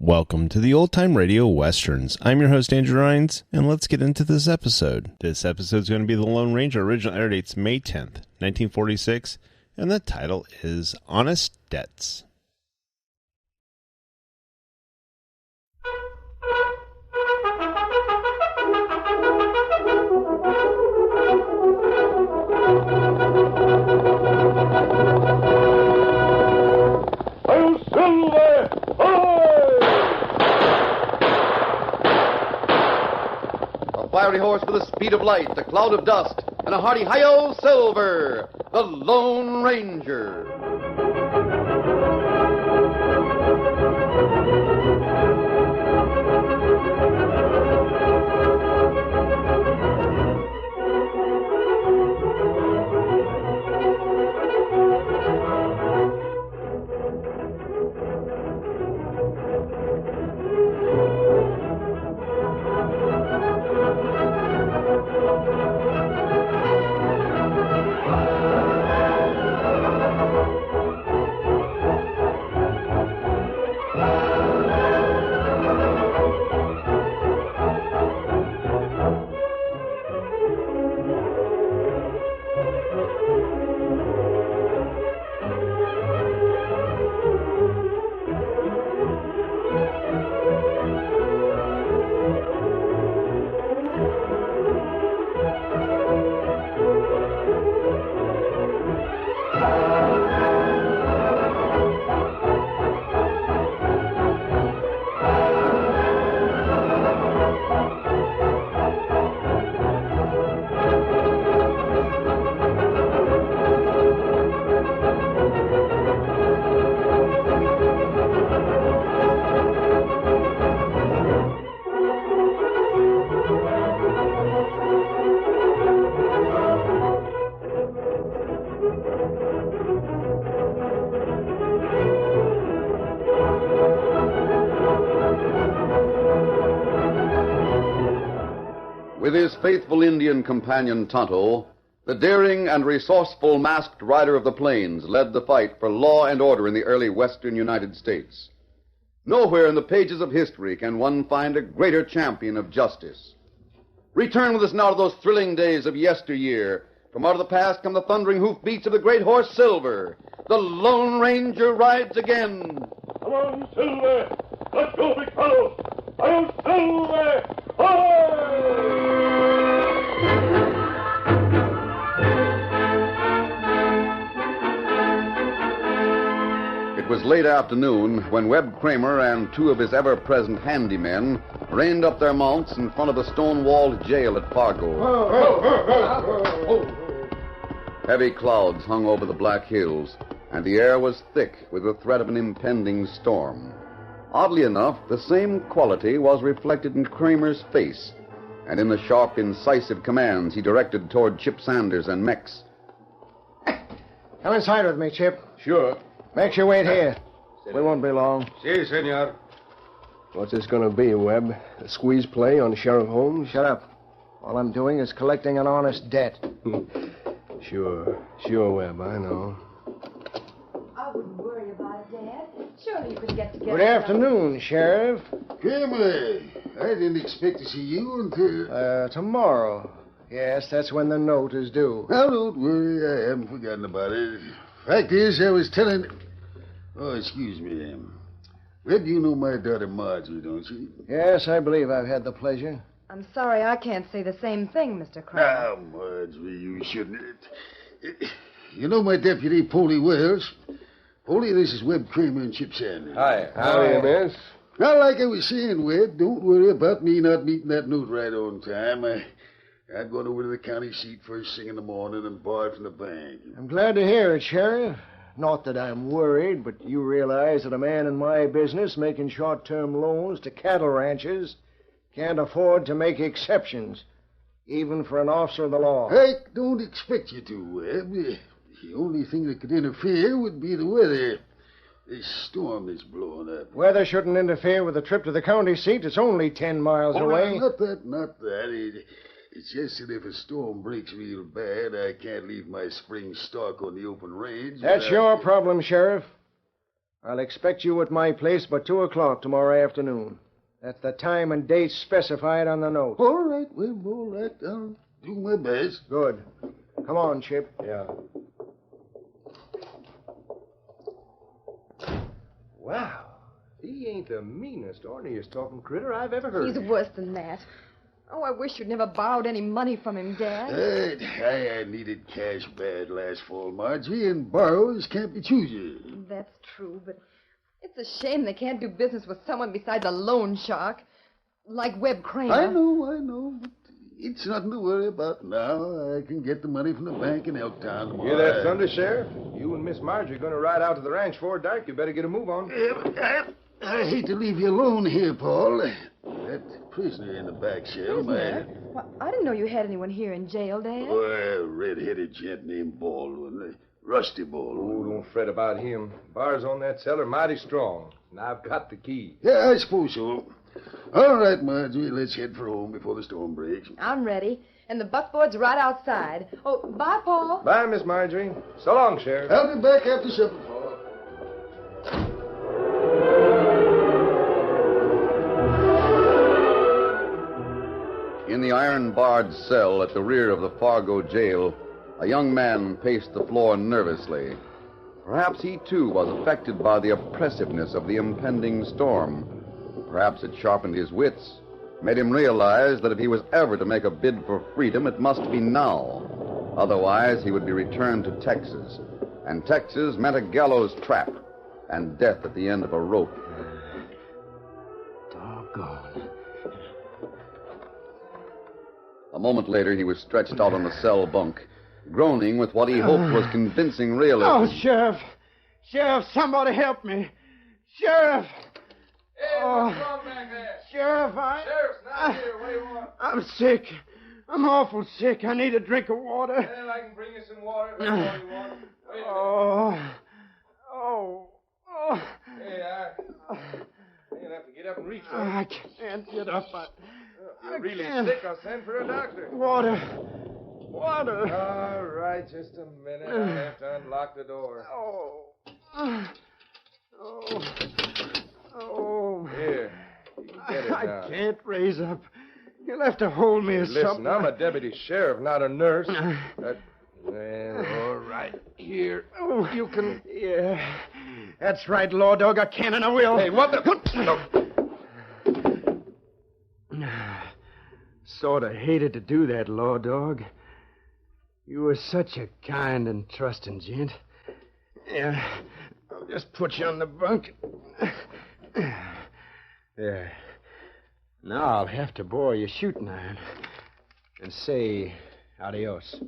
Welcome to the Old Time Radio Westerns. I'm your host, Andrew Rines, and let's get into this episode. This episode is going to be The Lone Ranger. Original air date's May 10th, 1946, and the title is Honest Debts. Fiery horse with the speed of light, a cloud of dust, and a hearty hi-yo, Silver, the Lone Ranger. With his faithful Indian companion Tonto, the daring and resourceful masked rider of the plains led the fight for law and order in the early western United States. Nowhere in the pages of history can one find a greater champion of justice. Return with us now to those thrilling days of yesteryear. From out of the past come the thundering hoofbeats of the great horse Silver. The Lone Ranger rides again. Come on, Silver! Let's go, big fellow! I'll Silver! It was late afternoon when Webb Kramer and two of his ever-present handymen reined up their mounts in front of the stone-walled jail at Fargo. Heavy clouds hung over the Black Hills, and the air was thick with the threat of an impending storm. Oddly enough, the same quality was reflected in Kramer's face and in the sharp, incisive commands he directed toward Chip Sanders and Mex. Come inside with me, Chip. Sure. Make your way here. We won't be long. Si, senor. What's this going to be, Webb? A squeeze play on Sheriff Holmes? Shut up. All I'm doing is collecting an honest debt. Sure, Webb, I know. I wouldn't worry about it, Dad. Surely you could get together. Good afternoon, Sheriff. Kramer, I didn't expect to see you until... Tomorrow. Yes, that's when the note is due. Now, don't worry. I haven't forgotten about it. Fact is, I was telling... Oh, excuse me. Webb, you know my daughter Marjorie, don't you? Yes, I believe I've had the pleasure. I'm sorry I can't say the same thing, Mr. Kramer. Ah, Marjorie, you shouldn't. You know my deputy, Polly Wells? Polly, this is Webb Kramer and Chip Sanders. Hi. How are you, miss? Now, like I was saying, Webb, don't worry about me not meeting that note right on time. I'm going over to the county seat first thing in the morning and borrow it from the bank. I'm glad to hear it, Sheriff. Not that I'm worried, but you realize that a man in my business making short-term loans to cattle ranches can't afford to make exceptions, even for an officer of the law. I don't expect you to, Webb. The only thing that could interfere would be the weather. This storm is blowing up. Weather shouldn't interfere with the trip to the county seat. It's only 10 miles away. Not that. It's just that if a storm breaks real bad, I can't leave my spring stock on the open range. That's your problem, Sheriff. I'll expect you at my place by 2 o'clock tomorrow afternoon. That's the time and date specified on the note. All right, Webb, all right. I'll do my best. Good. Come on, Chip. Yeah. Wow. He ain't the meanest, orneryest talking critter I've ever heard. He's worse than that. Oh, I wish you'd never borrowed any money from him, Dad. I needed cash bad last fall, Marjorie, and borrowers can't be choosers. That's true, but it's a shame they can't do business with someone besides a loan shark, like Webb Kramer. I know, but it's nothing to worry about now. I can get the money from the bank in Elktown tomorrow. Hear that thunder, Sheriff? You and Miss Marjorie are going to ride out to the ranch before dark. You better get a move on. I hate to leave you alone here, Paul. That prisoner in the back cell, Well, I didn't know you had anyone here in jail, Dad. a red-headed gent named Baldwin, Rusty Oh, Baldwin. don't fret about him. Bars on that cellar mighty strong, and I've got the key. Yeah, I suppose so. All right, Marjorie, let's head for home before the storm breaks. I'm ready, and the buckboard's right outside. Oh, bye, Paul. Bye, Miss Marjorie. So long, Sheriff. I'll be back after supper, Paul. In the iron-barred cell at the rear of the Fargo jail, a young man paced the floor nervously. Perhaps he, too, was affected by the oppressiveness of the impending storm. Perhaps it sharpened his wits, made him realize that if he was ever to make a bid for freedom, it must be now. Otherwise, he would be returned to Texas. And Texas meant a gallows trap and death at the end of a rope. Doggone. A moment later, he was stretched out on the cell bunk, groaning with what he hoped was convincing realism. Oh, Sheriff. Sheriff, somebody help me. Sheriff. Hey, what's wrong back there? Sheriff, Sheriff's not here. What do you want? I'm sick. I'm awful sick. I need a drink of water. Well, I can bring you some water. That's all you want. Wait a minute. Oh. Hey, you're going to have to get up and reach for it. I can't get up. If you're really can't. sick, I'll send for a doctor. Water. All right, just a minute. I'll have to unlock the door. Oh. Here, you can get it now. I can't raise up. You'll have to hold me or Listen, something. I'm a deputy sheriff, not a nurse. Well, all right. Here, you can... Yeah. That's right, Law Dog. I can and I will. Hey, what the... Sort of hated to do that, Law Dog. You were such a kind and trusting gent. Yeah, I'll just put you on the bunk. There. Now I'll have to bore your shooting iron and say adios.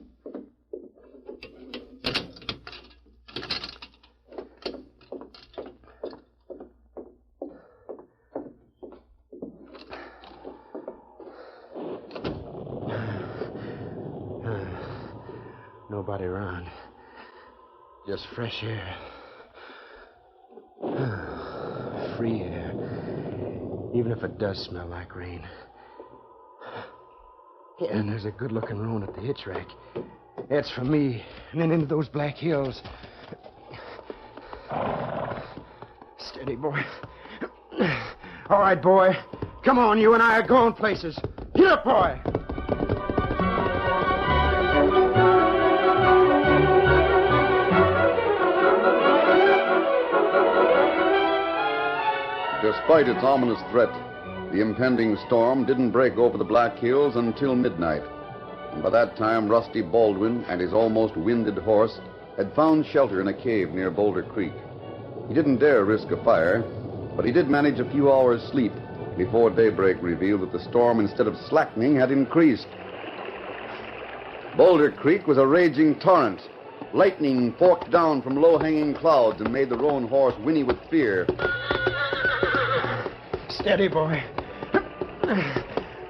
Nobody around. Just fresh air. Free air. Even if it does smell like rain. Yeah, and there's a good-looking roan at the hitch rack. That's for me. And then into those black hills. Steady, boy. All right, boy. Come on, you and I are going places. Get up, boy. Despite its ominous threat, the impending storm didn't break over the Black Hills until midnight. And by that time, Rusty Baldwin and his almost winded horse had found shelter in a cave near Boulder Creek. He didn't dare risk a fire, but he did manage a few hours' sleep before daybreak revealed that the storm, instead of slackening, had increased. Boulder Creek was a raging torrent. Lightning forked down from low-hanging clouds and made the roan horse whinny with fear. Steady, boy.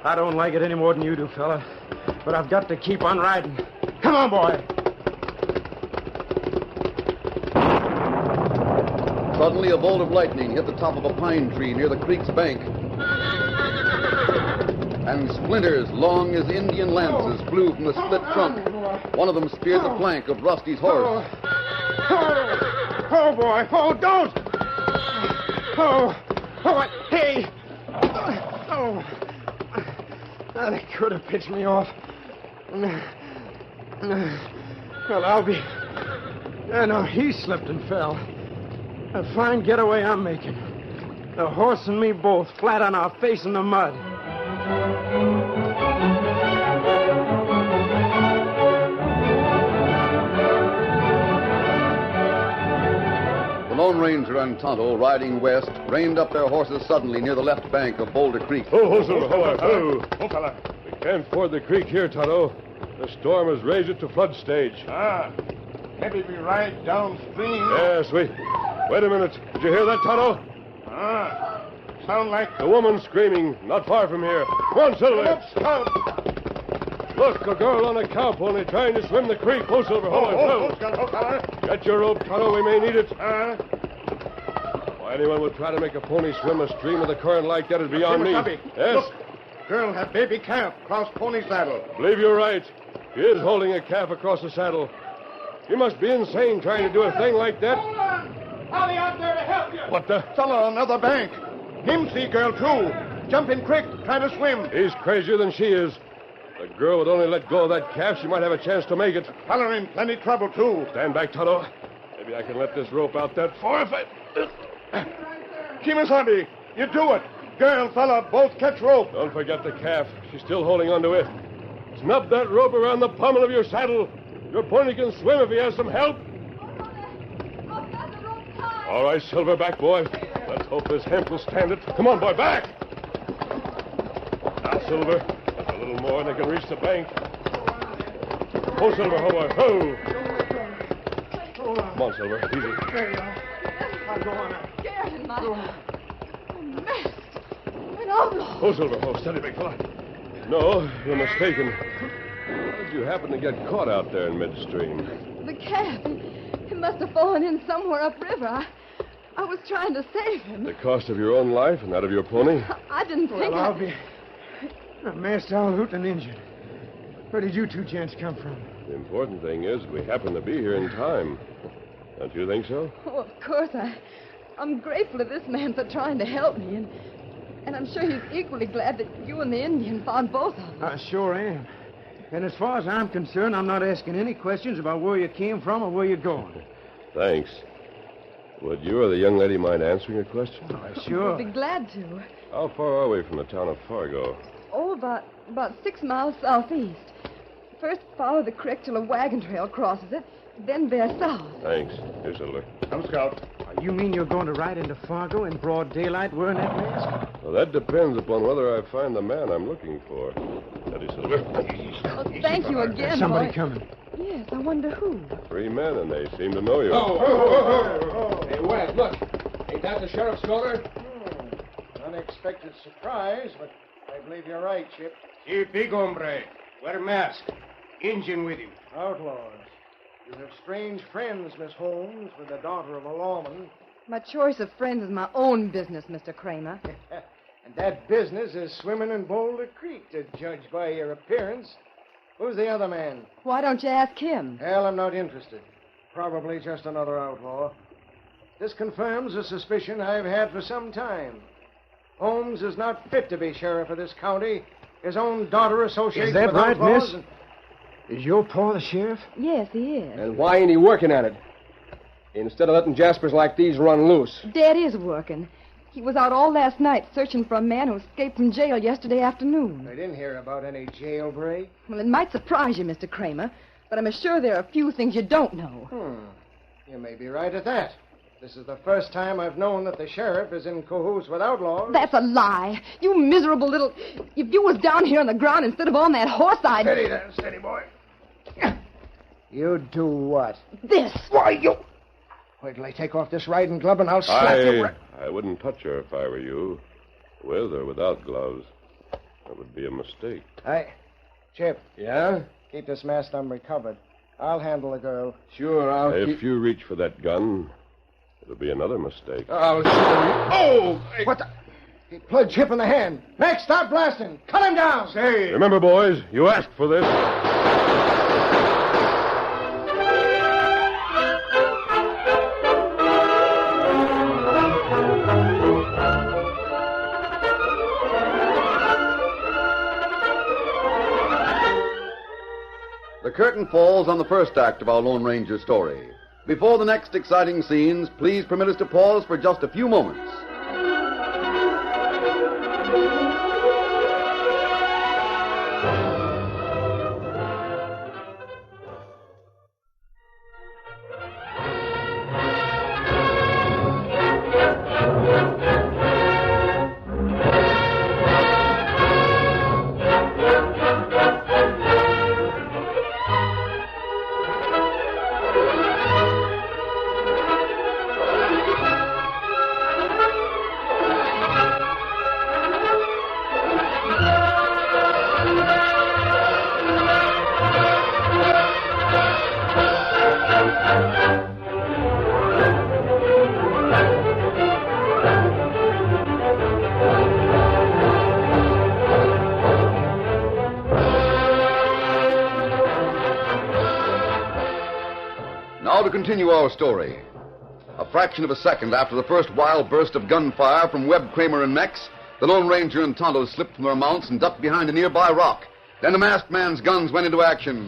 I don't like it any more than you do, fella. But I've got to keep on riding. Come on, boy. Suddenly, a bolt of lightning hit the top of a pine tree near the creek's bank. And splinters long as Indian lances flew from the split trunk. One of them speared the flank of Rusty's horse. Oh, boy. Oh, don't. Hey! Oh. They could have pitched me off. Well, I'll be... No, he slipped and fell. A fine getaway I'm making. The horse and me both flat on our face in the mud. The Lone Ranger and Tonto, riding west, reined up their horses suddenly near the left bank of Boulder Creek. Oh, fella. We can't ford the creek here, Tonto. The storm has raised it to flood stage. Maybe we ride downstream. Yes, wait a minute. Did you hear that, Tonto? Sound like... The woman screaming, not far from here. Come on, Silver. Look, Scout. Look, a girl on a cow pony trying to swim the creek. Oh, Silver, hold it. fella. Get your rope, Tonto. We may need it. Why anyone would try to make a pony swim a stream of the current like that is beyond me. Kimasabi, Yes? look. Girl have baby calf across pony saddle. Believe you're right. He is holding a calf across the saddle. You must be insane trying to do a thing like that. Holly out there to help you. What the? Fella on another bank. Him see girl, too. Jump in quick. Try to swim. He's crazier than she is. The girl would only let go of that calf, she might have a chance to make it. Fella in plenty trouble, too. Stand back, Tonto. Maybe I can let this rope out that far if I... Kimasabi, you do it. Girl, fella, both catch rope. Don't forget the calf. She's still holding onto it. Snub that rope around the pommel of your saddle. Your pony can swim if he has some help. All right, Silver, back, boy. Let's hope this hemp will stand it. Come on, boy, back. Now, Silver. Just a little more and they can reach the bank. Oh, Silver, boy. Oh. Come on, Silver. Easy. There you are. I'll go on out. Scared in my... mask. An outlaw. Oh, Silver. Oh, steady, big fella. No, you're mistaken. How did you happen to get caught out there in midstream? The calf. He must have fallen in somewhere upriver. I was trying to save him. The cost of your own life and that of your pony? I didn't think Well, I'll be... Master, I'll hoot an Injun. Where did you two gents come from? The important thing is we happen to be here in time. Don't you think so? Oh, of course. I'm grateful to this man for trying to help me, and I'm sure he's equally glad that you and the Indian found both of them. I sure am. And as far as I'm concerned, I'm not asking any questions about where you came from or where you're going. Thanks. Would you or the young lady mind answering a question? Sure. I'd be glad to. How far are we from the town of Fargo? Oh, about 6 miles southeast. First, follow the creek till a wagon trail crosses it, then bear south. Thanks. Here, Silver. Come, Scout. You mean you're going to ride into Fargo in broad daylight wearing that mask? Well, that depends upon whether I find the man I'm looking for. Steady, Silver. Oh, thank you again, Somebody boy. coming. Yes, I wonder who. 3 men, and they seem to know you. Hey, Wes, look. Ain't that the sheriff's daughter? Unexpected surprise, but I believe you're right, Chip. See, big hombre. Wear mask. Injun with him. Outlaws. You have strange friends, Miss Holmes, with the daughter of a lawman. My choice of friends is my own business, Mr. Kramer. And that business is swimming in Boulder Creek, to judge by your appearance. Who's the other man? Why don't you ask him? Hell, I'm not interested. Probably just another outlaw. This confirms a suspicion I've had for some time. Holmes is not fit to be sheriff of this county. His own daughter associates Is that with right, outlaws. miss? Is your pa the sheriff? Yes, he is. And why ain't he working at it? Instead of letting Jaspers like these run loose. Dad is working. He was out all last night searching for a man who escaped from jail yesterday afternoon. I didn't hear about any jailbreak. Well, it might surprise you, Mr. Kramer, but I'm sure there are a few things you don't know. You may be right at that. This is the first time I've known that the sheriff is in cahoots with outlaws. That's a lie. You miserable little... If you was down here on the ground instead of on that horse, I'd... Steady there, steady, boy. You do what? This. Why, you... Wait till I take off this riding glove and I'll slap you... I wouldn't touch her if I were you. With or without gloves. That would be a mistake. Chip, Yeah? keep this masked hombre covered. I'll handle the girl. Sure, I'll If you reach for that gun, it'll be another mistake. I'll shoot him. Oh! What the... He plugged Chip in the hand. Max, stop blasting. Cut him down. Say, Remember, boys, you asked for this. curtain falls on the first act of our Lone Ranger story. Before the next exciting scenes, please permit us to pause for just a few moments. Now to continue our story. A fraction of a second after the first wild burst of gunfire from Webb, Kramer, and Mex, the Lone Ranger and Tonto slipped from their mounts and ducked behind a nearby rock. Then the masked man's guns went into action.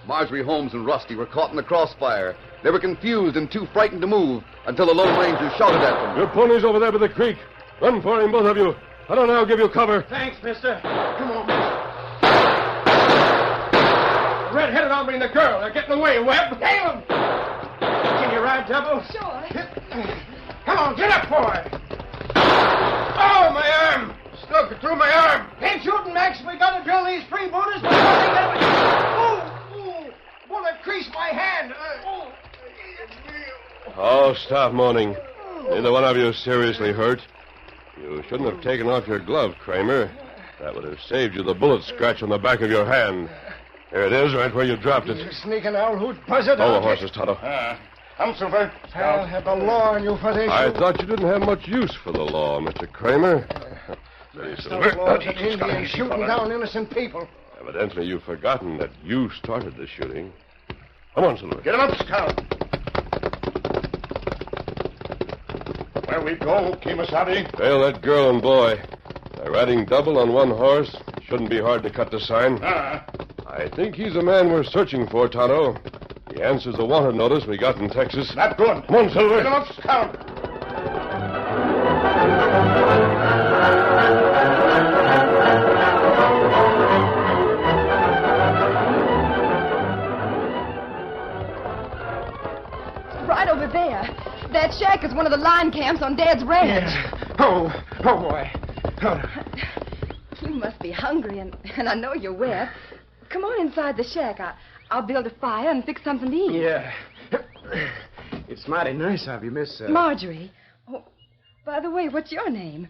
Marjorie Holmes and Rusty were caught in the crossfire. They were confused and too frightened to move until the Lone Ranger shouted at them. Your pony's over there by the creek. Run for him, both of you. I don't know, give you cover. Thanks, mister. Come on. The red-headed hombre and the girl. They're getting away, Webb. Damn them. Can you ride double? Sure. Come on, get up, boy. Oh, my arm. Stuck through my arm. Ain't shooting, Max. We got to drill these freebooters before they get away. Ooh. Bullet creased my hand. Oh, stop moaning. Neither one of you is seriously hurt. You shouldn't have taken off your glove, Kramer. That would have saved you the bullet scratch on the back of your hand. Here it is, right where you dropped it. You sneaking owl hoot buzzard. Oh, the horses, Tonto. I'm Silver. I'll have the law on you for this. I thought you didn't have much use for the law, Mr. Kramer. Steady, Silver. Laws of Indians shooting down innocent people. Evidently, you've forgotten that you started the shooting. Come on, Silver. Get him up, Scout. Where we go, Kemosabe? Trail that girl and boy. They're riding double on one horse. Shouldn't be hard to cut the sign. I think he's the man we're searching for, Tonto. He answers the wanted notice we got in Texas. Not good. Come on, Silver. Get him up, Scout. Right over there. That shack is one of the line camps on Dad's ranch. Yeah. Oh, boy. You must be hungry, and I know you're wet. Come on inside the shack. I'll build a fire and fix something to eat. Yeah. It's mighty nice of you, Miss... Marjorie. Oh, by the way, what's your name?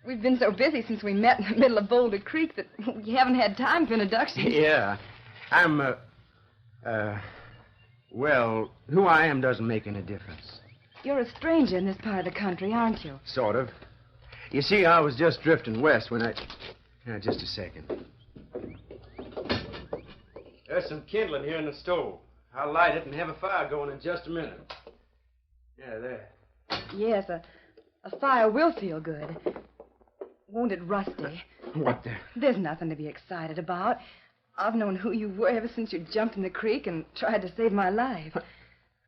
We've been so busy since we met in the middle of Boulder Creek that we haven't had time for introductions. Yeah. I'm, well, who I am doesn't make any difference. You're a stranger in this part of the country, aren't you? Sort of. You see, I was just drifting west when I... Now, just a second. There's some kindling here in the stove. I'll light it and have a fire going in just a minute. Yeah, there. Yes, a fire will feel good. Won't it, Rusty? What the... There's nothing to be excited about. I've known who you were ever since you jumped in the creek and tried to save my life.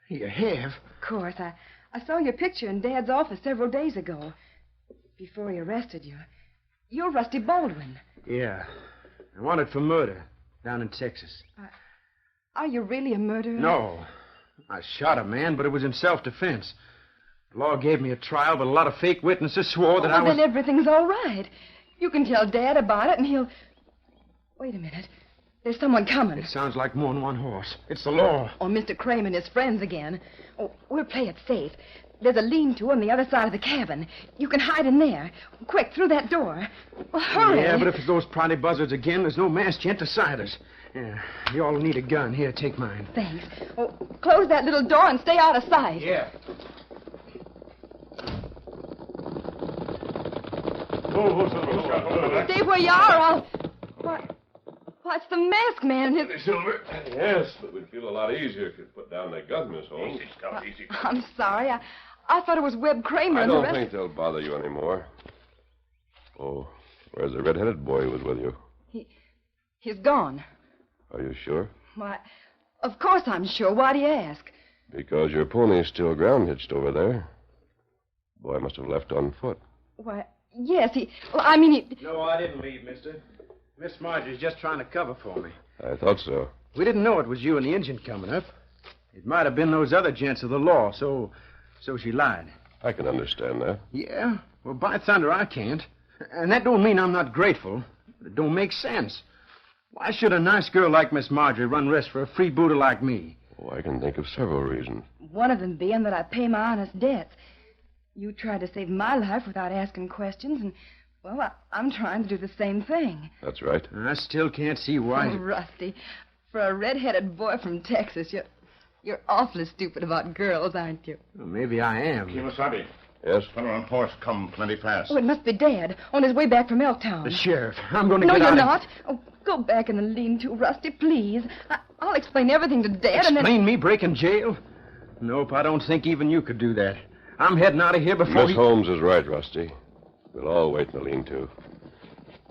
You have? Of course. I saw your picture in Dad's office several days ago. Before he arrested you. You're Rusty Baldwin. Yeah. I wanted for murder down in Texas. Are you really a murderer? No. I shot a man, but it was in self-defense. The law gave me a trial, but a lot of fake witnesses swore that I was... Then everything's all right. You can tell Dad about it, and he'll... Wait a minute. There's someone coming. It sounds like more than one horse. It's the law. Or Mr. Kramer and his friends again. Oh, we'll play it safe. There's a lean-to on the other side of the cabin. You can hide in there. Quick, through that door. Well, hurry. Yeah, but if it's those pronty buzzards again, there's no masked gent to sight us. Yeah, you all need a gun. Here, take mine. Thanks. Oh, close that little door and stay out of sight. Yeah. Stay where you are, I'll... What's the masked man and his... Silver. Yes, but we'd feel a lot easier if you'd put down that gun, Miss Holmes. Easy, Scout, easy. I'm sorry. I thought it was Webb Kramer I and the don't rest... think they'll bother you anymore. Oh, where's the red-headed boy who was with you? He's gone. Are you sure? Why, of course I'm sure. Why do you ask? Because your pony's still ground hitched over there. Boy must have left on foot. Why, yes, he... Well, I mean, he... No, I didn't leave, mister. Miss Marjorie's just trying to cover for me. I thought so. We didn't know it was you and the engine coming up. It might have been those other gents of the law, so she lied. I can understand that. Yeah? Well, by thunder, I can't. And that don't mean I'm not grateful. It don't make sense. Why should a nice girl like Miss Marjorie run risk for a freebooter like me? Oh, I can think of several reasons. One of them being that I pay my honest debts. You tried to save my life without asking questions, and, well, I'm trying to do the same thing. That's right. I still can't see why... Oh, Rusty, for a red-headed boy from Texas, you're awfully stupid about girls, aren't you? Well, maybe I am. Kimasabi. Yes? Fellow on horse come plenty fast. Oh, it must be Dad, on his way back from Elktown. The sheriff. I'm going to No, get you're out not. Oh, go back in the lean-to, Rusty, please. I'll explain everything to Dad, and then... Explain me breaking jail? Nope, I don't think even you could do that. I'm heading out of here before Miss Holmes is right, Rusty. We'll all wait in the lean-to.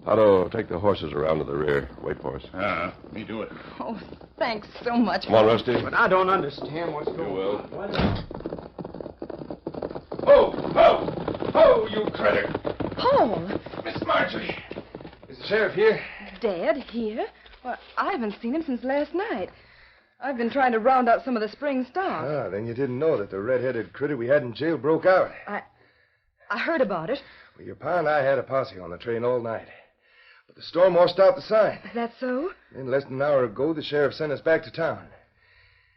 Otto, take the horses around to the rear. Wait for us. Me do it. Oh, thanks so much. Come on, Rusty. But I don't understand what's going will. on. Oh, you critter. Paul! Miss Marjorie. Is the sheriff here? Dad, here? Well, I haven't seen him since last night. I've been trying to round out some of the spring stock. Ah, then you didn't know that the red-headed critter we had in jail broke out. I heard about it. Well, your pa and I had a posse on the train all night. But the storm washed out the sign. Is that so? Then less than an hour ago, the sheriff sent us back to town.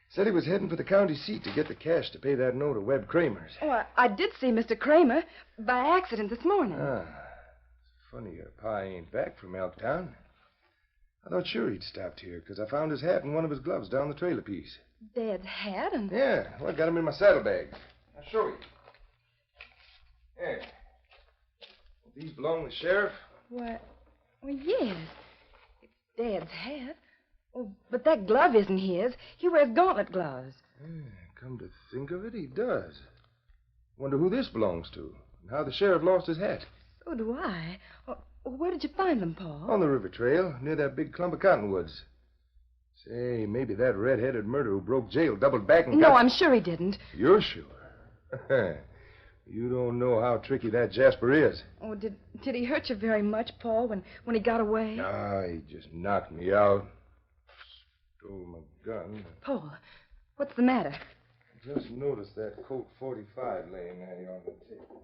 Said he was heading for the county seat to get the cash to pay that note of Webb Kramer's. Oh, I did see Mr. Kramer by accident this morning. Ah, it's funny your pa ain't back from Elktown. I thought sure he'd stopped here, because I found his hat and one of his gloves down the trailer piece. Dad's hat and... Yeah, well, I got him in my saddlebag. I'll show you. There. These belong to the sheriff? Well, yes. It's Dad's hat. Oh, but that glove isn't his. He wears gauntlet gloves. Yeah, come to think of it, he does. Wonder who this belongs to, and how the sheriff lost his hat. So do I. Oh, where did you find them, Paul? On the river trail, near that big clump of cottonwoods. Say, maybe that red-headed murderer who broke jail doubled back and No, I'm sure he didn't. You're sure? You don't know how tricky that Jasper is. Oh, did he hurt you very much, Paul, when he got away? No, he just knocked me out. Stole my gun. Paul, what's the matter? Just noticed that Colt 45 laying there on the table.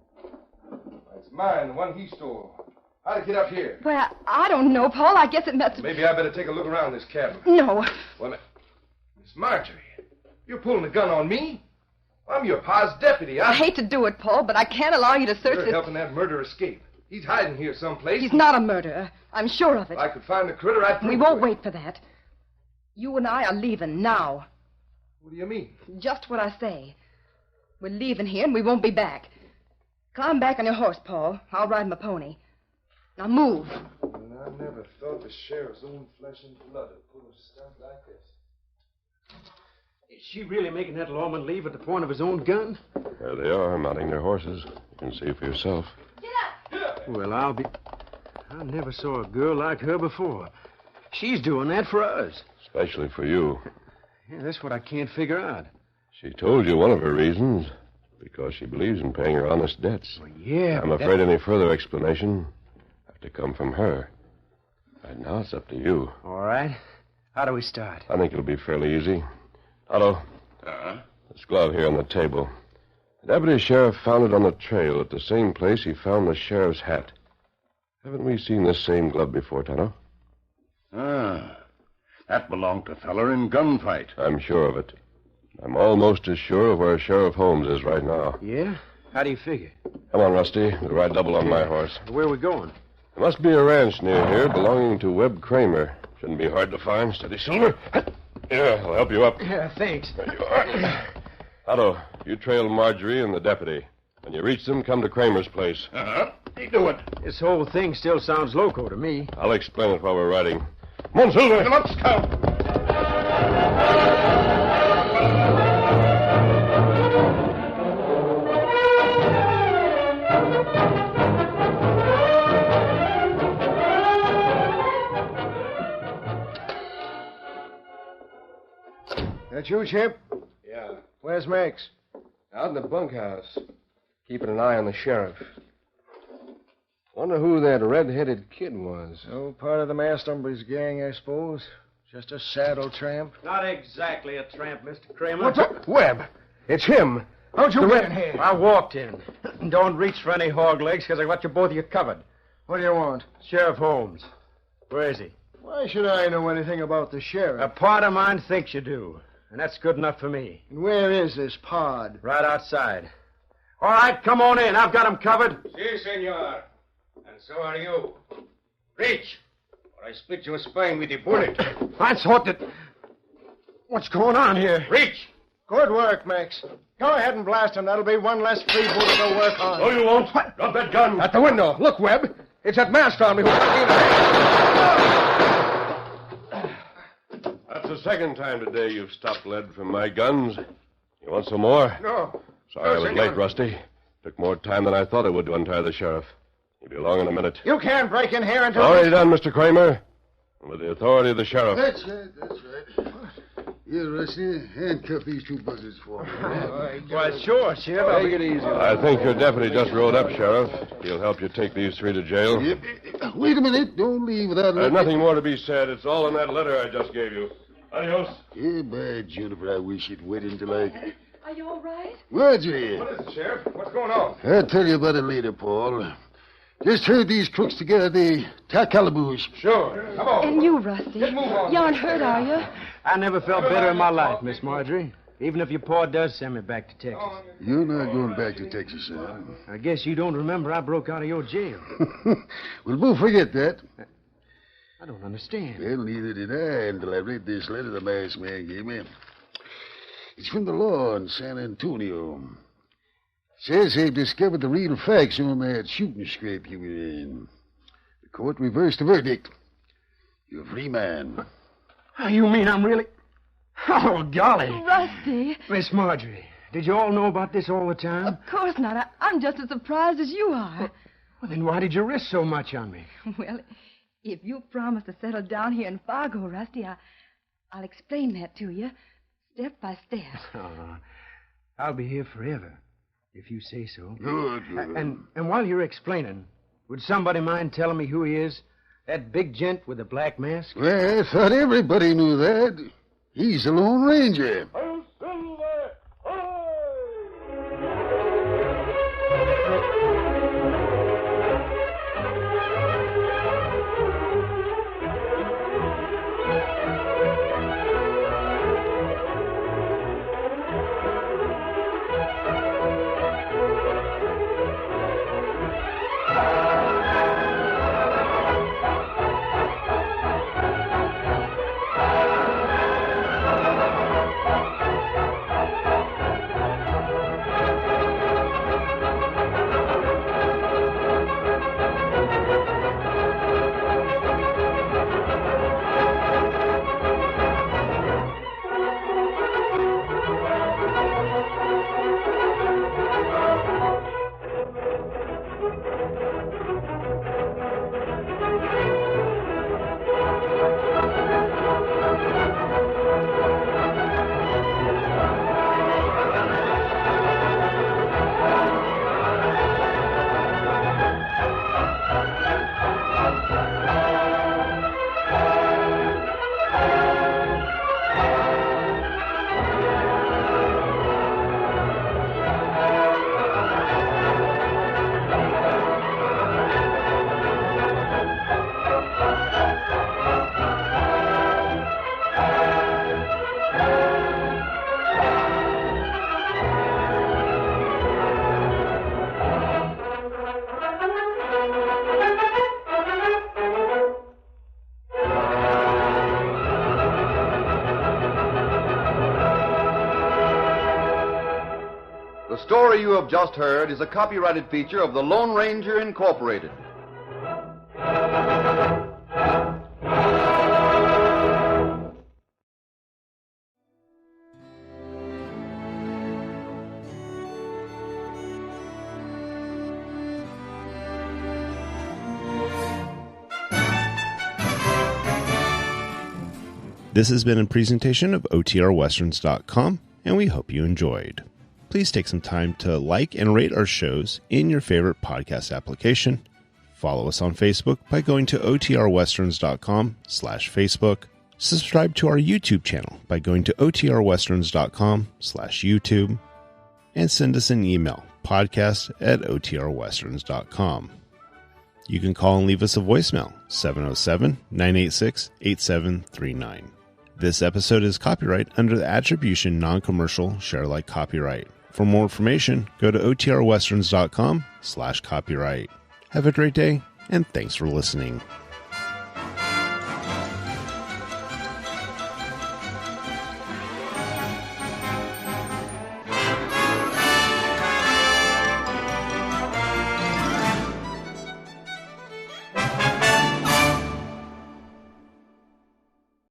That's mine, the one he stole. How'd it get up here? Well, I don't know, Paul. I guess it must have... Maybe I better take a look around this cabin. No. Well, Miss Marjorie, you're pulling a gun on me? I'm your pa's deputy. I hate to do it, Paul, but I can't allow you to search You're this... helping that murderer escape. He's hiding here someplace. He's not a murderer. I'm sure of it. If I could find the critter, I'd prove We won't to it. wait for that. You and I are leaving now. What do you mean? Just what I say. We're leaving here and we won't be back. Climb back on your horse, Paul. I'll ride my pony. Now move. And I never thought the sheriff's own flesh and blood would pull a stunt like this. Is she really making that lawman leave at the point of his own gun? There they are, mounting their horses. You can see for yourself. Well, I never saw a girl like her before. She's doing that for us. Especially for you. Yeah, that's what I can't figure out. She told you one of her reasons. Because she believes in paying her honest debts. Well, yeah, I'm afraid any further explanation have to come from her. Right now, it's up to you. All right. How do we start? I think it'll be fairly easy. Otto, this glove here on the table. The deputy sheriff found it on the trail at the same place he found the sheriff's hat. Haven't we seen this same glove before, Tonto? That belonged to feller in gunfight. I'm sure of it. I'm almost as sure of where Sheriff Holmes is right now. Yeah? How do you figure? Come on, Rusty. We'll ride double on my horse. Where are we going? There must be a ranch near here belonging to Webb Kramer. Shouldn't be hard to find. Steady, Silver. Here, I'll help you up. Yeah, thanks. There you are. Otto, you trail Marjorie and the deputy. When you reach them, come to Kramer's place. They do it. This whole thing still sounds loco to me. I'll explain it while we're riding. Come on, Silver. Come on, Scout. That you, Chip? Yeah. Where's Max? Out in the bunkhouse. Keeping an eye on the sheriff. Wonder who that red-headed kid was. Oh, part of the masked hombres gang, I suppose. Just a saddle tramp. Not exactly a tramp, Mr. Kramer. What's up? Webb! It's him. How'd you get in here? I walked in. Don't reach for any hog legs, because I got you both of you covered. What do you want? Sheriff Holmes. Where is he? Why should I know anything about the sheriff? A part of mine thinks you do. And that's good enough for me. And where is this pod? Right outside. All right, come on in. I've got him covered. Si, senor. And so are you. Reach, or I split your spine with a bullet. I thought that... What's going on here? Reach! Good work, Max. Go ahead and blast him. That'll be one less freebooter to work on. No, you won't. Drop that gun. At the window. Look, Webb. It's that masked army who's... That's the second time today you've stopped lead from my guns. You want some more? No. Sorry I was senor. late, Rusty. Took more time than I thought it would to untie the sheriff. He'll be along in a minute. You can't break in here until... Already done, Mr. Kramer. With the authority of the sheriff. That's right. Here, Rusty, handcuff these two buzzards for me. Why, sure, Sheriff. Take it easy. I think your deputy just rode up, Sheriff. He'll help you take these three to jail. Yep. Wait a minute. Don't leave without... There's nothing more to be said. It's all in that letter I just gave you. Adios. Yeah, by Juniper, I wish you'd wait until I... Are you all right? Marjorie, What is it, Sheriff? What's going on? I'll tell you about it later, Paul. Just herd these crooks together. They tie calaboose. Sure. Come on. And you, Rusty. Move on. You aren't hurt, are you? I never felt better in my life, Miss Marjorie. Even if your paw does send me back to Texas. You're not going back to Texas, son. I guess you don't remember I broke out of your jail. Well, we'll forget that. I don't understand. Well, neither did I until I read this letter the masked man gave me. It's from the law in San Antonio. Says they've discovered the real facts on that shooting scrape you were in. The court reversed the verdict. You're a free man. Oh, you mean I'm really... Oh, golly. Rusty. Miss Marjorie, did you all know about this all the time? Of course not. I'm just as surprised as you are. Well, then why did you risk so much on me? Well, if you promise to settle down here in Fargo, Rusty, I'll explain that to you, step by step. Oh, I'll be here forever, if you say so. Good. And while you're explaining, would somebody mind telling me who he is? That big gent with the black mask? Well, I thought everybody knew that. He's the Lone Ranger. The story you have just heard is a copyrighted feature of the Lone Ranger Incorporated. This has been a presentation of OTRWesterns.com, and we hope you enjoyed. Please take some time to like and rate our shows in your favorite podcast application. Follow us on Facebook by going to OTRWesterns.com/Facebook. Subscribe to our YouTube channel by going to OTRWesterns.com/YouTube. And send us an email, podcast@OTRWesterns.com. You can call and leave us a voicemail, 707-986-8739. This episode is copyright under the Attribution Non-Commercial Share-alike copyright. For more information, go to OTRWesterns.com/copyright. Have a great day, and thanks for listening.